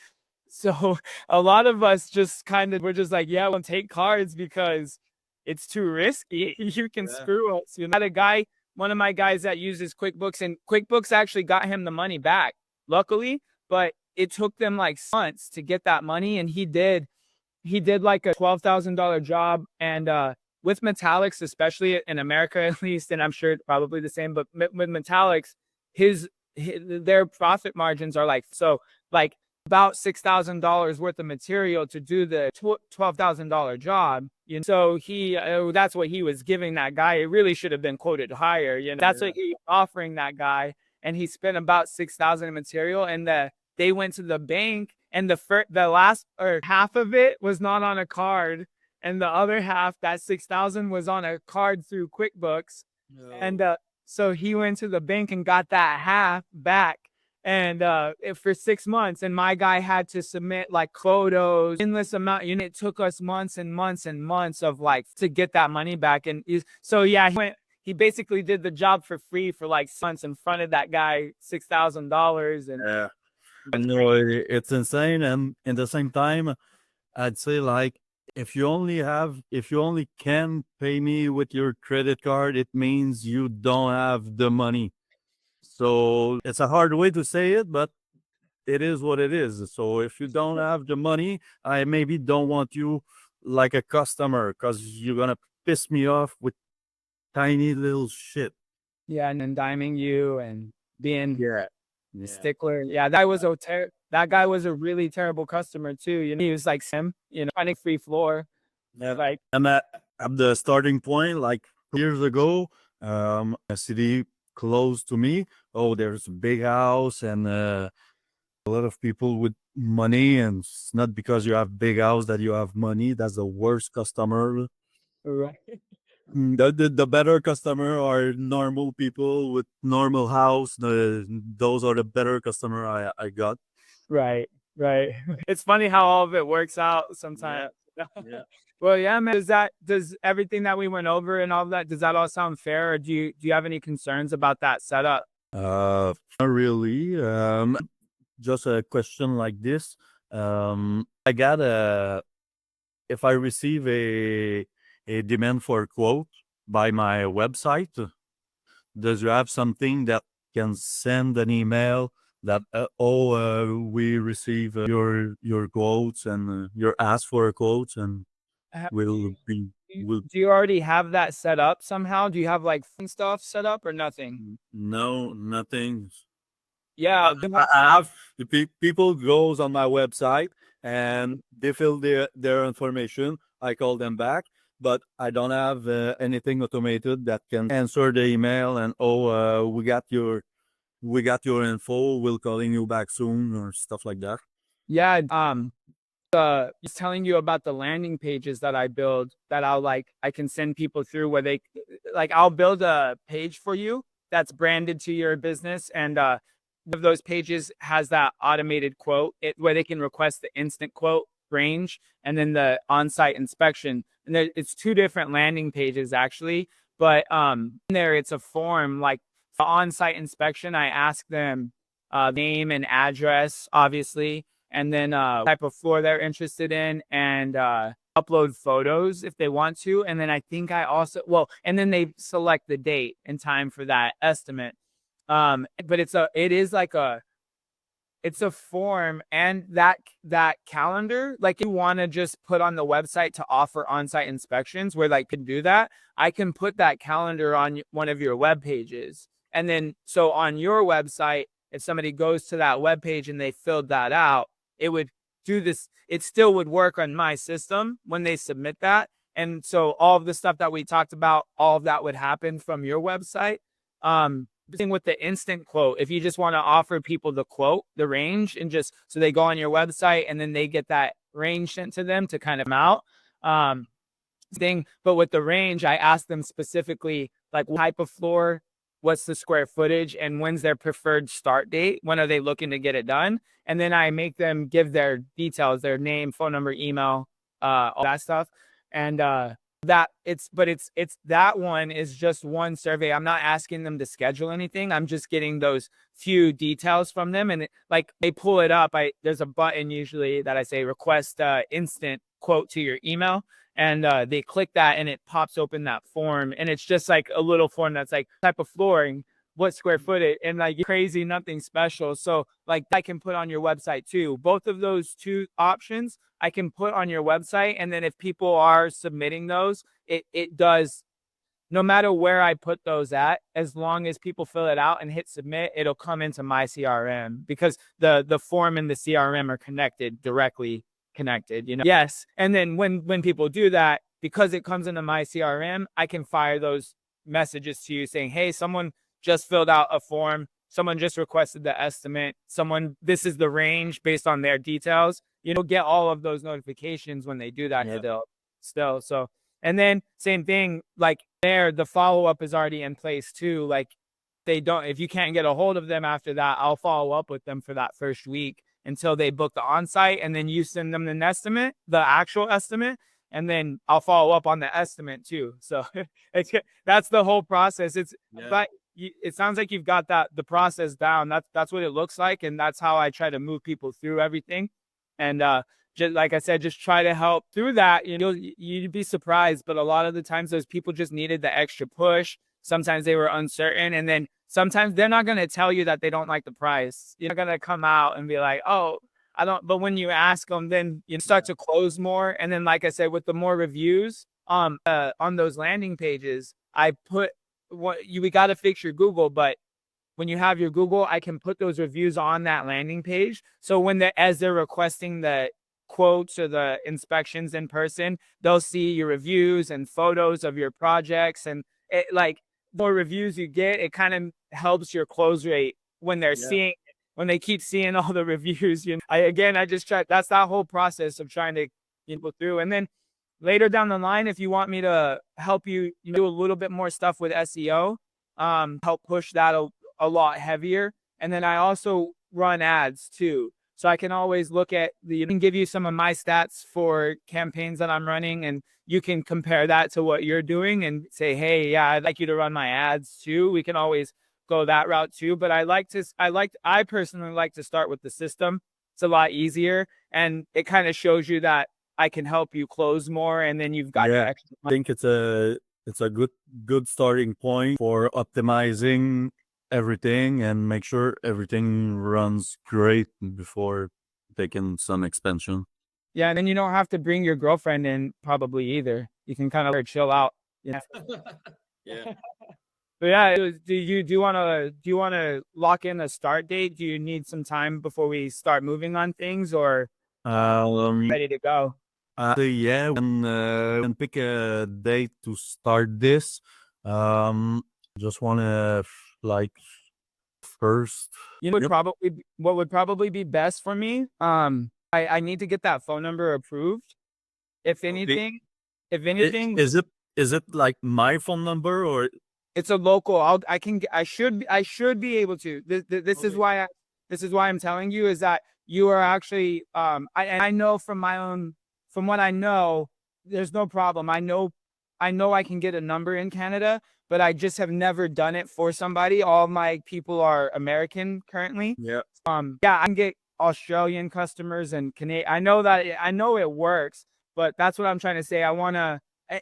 So a lot of us just we're just like, yeah, we'll take cards because it's too risky. You can screw us. Had a guy, one of my guys that uses QuickBooks, and QuickBooks actually got him the money back, luckily, but it took them like months to get that money. And he did like a $12,000 job. And with metallics, especially in America, at least, and I'm sure probably the same, but with metallics, their profit margins are like, so like about $6,000 worth of material to do the $12,000 job. So that's what he was giving that guy. It really should have been quoted higher. That's what he was offering that guy, and he spent about 6,000 in material. And they went to the bank, and the last or half of it was not on a card, and the other half, that 6,000, was on a card through QuickBooks. No. And so he went to the bank and got that half back, and for 6 months. And my guy had to submit like photos, endless amount. It took us months and months and months of like to get that money back. And so yeah, he basically did the job for free for like months and fronted that guy $6,000. And Yeah. No, it's insane. And in the same time, I'd say like, if you only can pay me with your credit card, it means you don't have the money. So it's a hard way to say it, but it is what it is. So if you don't have the money, I maybe don't want you like a customer, because you're gonna piss me off with tiny little shit. Yeah, and then diming you and being Yeah. stickler. Yeah, that guy was a really terrible customer too. He was like finding free floor. Yeah. Like, And at the starting point, like years ago, a city close to me, oh, there's a big house and a lot of people with money, and it's not because you have big house that you have money. That's the worst customer. right. The better customer are normal people with normal house. Those are the better customer I got. Right. It's funny how all of it works out sometimes. Yeah. Well, yeah, man. Does everything that we went over and all of that, does that all sound fair, or do you have any concerns about that setup? Not really. Just a question like this. I got if I receive a demand for a quote by my website, does you have something that can send an email that we receive your quotes, and you're asked for a quote, and Ha- will be will Do you already have that set up somehow? Do you have like stuff set up or nothing? no, nothing. Yeah. I have people goes on my website and they fill their information. I call them back, but I don't have anything automated that can answer the email and we got your info. We'll calling you back soon or stuff like that. Yeah. Just telling you about the landing pages that I build, that I can send people through, where I'll build a page for you that's branded to your business, and one of those pages has that automated quote, where they can request the instant quote range, and then the on-site inspection. And it's two different landing pages actually, but in there it's a form. Like for on-site inspection, I ask them name and address, obviously, and then type of floor they're interested in, and upload photos if they want to. And then I think and then they select the date and time for that estimate. But it is like it's a form, and that calendar, like you want to just put on the website to offer on-site inspections where like can do that, I can put that calendar on one of your web pages. And then so on your website, if somebody goes to that web page and they filled that out, it would do this, it still would work on my system when they submit that. And so all of the stuff that we talked about, all of that would happen from your website. Thing with the instant quote, if you just want to offer people the quote, the range, and just so they go on your website and then they get that range sent to them to kind of out thing. But with the range, I ask them specifically like what type of floor, what's the square footage, and when's their preferred start date, when are they looking to get it done, and then I make them give their details, their name, phone number, email, all that stuff. And that it's that one is just one survey. I'm not asking them to schedule anything. I'm just getting those few details from them, and like they pull it up. There's a button usually that I say request instant quote to your email, and they click that and it pops open that form, and it's just like a little form that's like type of flooring, what square footage, and like crazy, nothing special. So like I can put on your website too. Both of those two options I can put on your website, and then if people are submitting those, it does, no matter where I put those at, as long as people fill it out and hit submit, it'll come into my CRM because the form and the CRM are connected, directly connected, Yes. And then when people do that, because it comes into my CRM, I can fire those messages to you saying, hey, someone just filled out a form. Someone just requested the estimate. This is the range based on their details. Get all of those notifications when they do that. Yeah. Still. So, and then same thing, like there, the follow-up is already in place too. Like if you can't get a hold of them after that, I'll follow up with them for that first week until they book the on-site, and then you send them an estimate, the actual estimate, and then I'll follow up on the estimate too. So that's the whole process. But it sounds like you've got the process down. That's what it looks like, and that's how I try to move people through everything. And just like I said, just try to help through that. You'd be surprised, but a lot of the times those people just needed the extra push. Sometimes they were uncertain, and then sometimes they're not going to tell you that they don't like the price. You're not going to come out and be like, oh, I don't. But when you ask them, then you start to close more. And then, like I said, with the more reviews on those landing pages, I put we got to fix your Google, but when you have your Google, I can put those reviews on that landing page. So as they're requesting the quotes or the inspections in person, they'll see your reviews and photos of your projects. And the more reviews you get, it kind of helps your close rate when they're seeing, when they keep seeing all the reviews. I just try, that's that whole process of trying to go through. And then later down the line, if you want me to help you do a little bit more stuff with SEO, help push that a lot heavier. And then I also run ads too. So I can always look at can give you some of my stats for campaigns that I'm running, and you can compare that to what you're doing and say, hey, yeah, I'd like you to run my ads too. We can always go that route too. But I personally like to start with the system. It's a lot easier, and it kind of shows you that I can help you close more, and then you've got extra money. I think it's a good starting point for optimizing everything and make sure everything runs great before taking some expansion. Yeah, and then you don't have to bring your girlfriend in probably either. You can kind of chill out. Yeah. But yeah, do you want to lock in a start date? Do you need some time before we start moving on things, or ready to go? Yeah, we can pick a date to start this. Just want to first. What would probably be best for me. I need to get that phone number approved. If anything, is it like my phone number, or it's a local? I should be able to. This is why I'm telling you is that you are actually I know from what I know, there's no problem. I know I can get a number in Canada, but I just have never done it for somebody. All my people are American currently. Yeah. I can get Australian customers and Canadian. I know it works, but that's what I'm trying to say.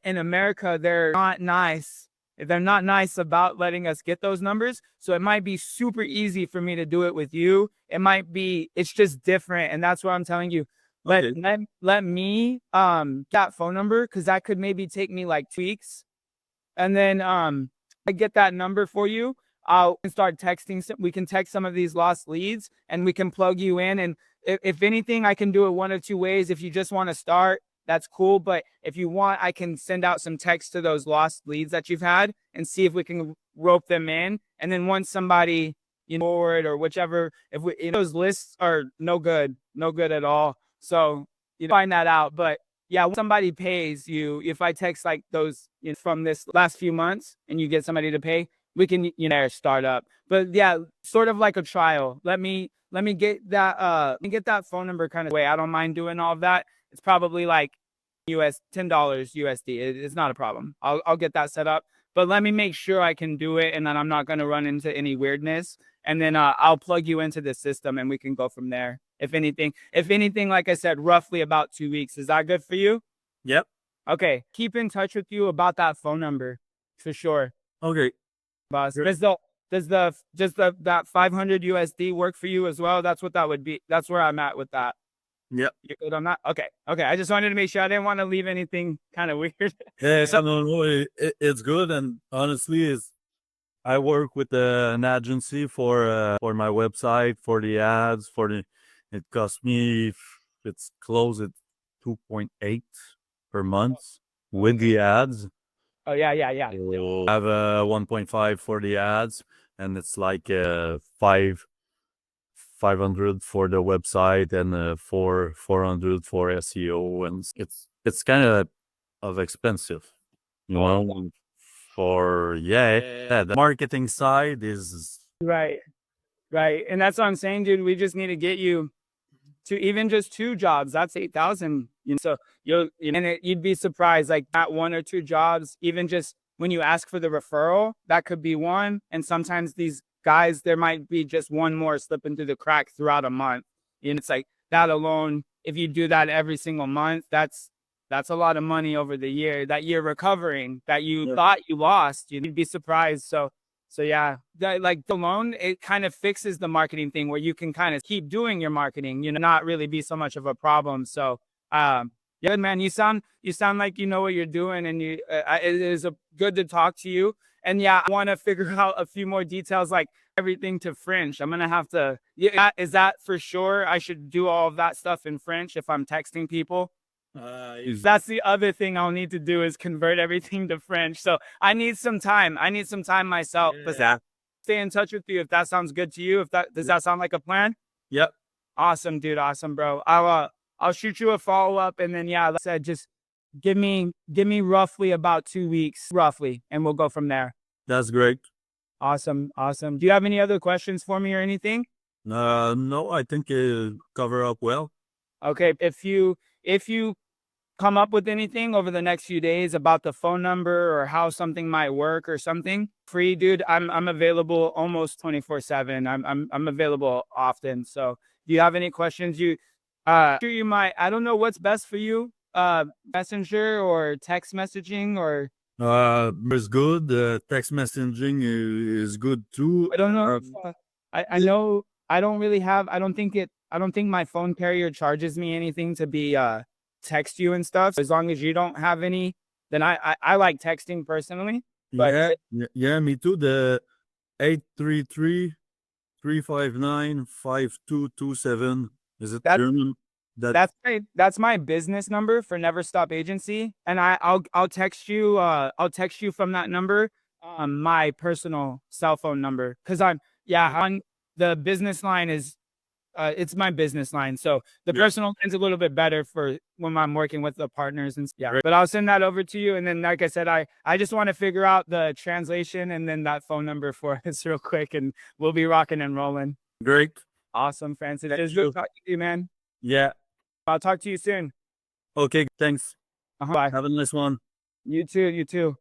In America, they're not nice they're not nice about letting us get those numbers. So it might be super easy for me to do it with you. It might be, it's just different. And that's what I'm telling you. Let me that phone number, because that could maybe take me like 2 weeks. And then I get that number for you. I'll start texting. We can text some of these lost leads and we can plug you in. And if anything, I can do it one of two ways. If you just want to start, that's cool. But if you want, I can send out some text to those lost leads that you've had and see if we can rope them in. And then once somebody, forward or whichever, if we, those lists are no good at all. So find that out. But yeah, when somebody pays you, if I text like those from this last few months and you get somebody to pay, we can start up. But yeah, sort of like a trial. Let me get that phone number kind of way. I don't mind doing all of that. It's probably like $10 USD. It's not a problem. I'll get that set up. But let me make sure I can do it and then I'm not going to run into any weirdness. And then I'll plug you into the system and we can go from there. If anything, like I said, roughly about 2 weeks. Is that good for you? Yep. Okay. Keep in touch with you about that phone number for sure. Okay. Boss. Does that 500 USD work for you as well? That's what that would be. That's where I'm at with that. Yep. You're good on that? Okay. I just wanted to make sure. I didn't want to leave anything kind of weird. Yeah, no, it's good. And honestly, I work with an agency for my website, for the ads, it cost me, it's close at 2.8 per month with the ads. Oh yeah. So I have 1.5 for the ads, and it's like 500 for the website and 400 for SEO, and it's kind of expensive, for the marketing side is right. And that's what I'm saying, dude. We just need to get you to even just 2 jobs. That's 8,000. So you'd be surprised, like that 1 or 2 jobs, even just when you ask for the referral, that could be one. And sometimes these guys, there might be just one more slipping through the crack throughout a month. And it's like that alone, if you do that every single month, that's a lot of money over the year that you're recovering, that you thought you lost. You'd be surprised. So yeah, like alone, it kind of fixes the marketing thing where you can kind of keep doing your marketing, not really be so much of a problem. So, yeah, man, you sound like you know what you're doing, and it is good to talk to you. And yeah, I want to figure out a few more details, like everything to French. I'm gonna have to. Yeah, is that for sure? I should do all of that stuff in French if I'm texting people. That's the other thing I'll need to do, is convert everything to French. So I need some time. Myself. Yeah. Stay in touch with you if that sounds good to you. Does that sound like a plan? Yep. Awesome, dude. Awesome, bro. I'll shoot you a follow up, and then yeah, like I said, just give me roughly about 2 weeks, roughly, and we'll go from there. That's great. Awesome. Do you have any other questions for me or anything? No, I think you cover up well. Okay. If you come up with anything over the next few days about the phone number or how something might work or something, free, dude, I'm available almost 24/7. I'm available often. So do you have any questions? I don't know what's best for you, messenger or text messaging, or It's good. Text messaging is good too. I don't know. I know I don't really have, I don't think my phone carrier charges me anything to be text you and stuff. As long as you don't have any, then I like texting personally. But Yeah, me too. The 833-359-5227. Is it German? That's my business number for Never Stop Agency, and I'll text you. I'll text you from that number, my personal cell phone number, because on the business line is. It's my business line. So the personal line's a little bit better for when I'm working with the partners and yeah. But I'll send that over to you. And then, like I said, I just want to figure out the translation and then that phone number for us real quick, and we'll be rocking and rolling. Great. Awesome, Francis. It's good talking to you, man. Yeah. I'll talk to you soon. Okay. Thanks. Bye. Have a nice one. You too.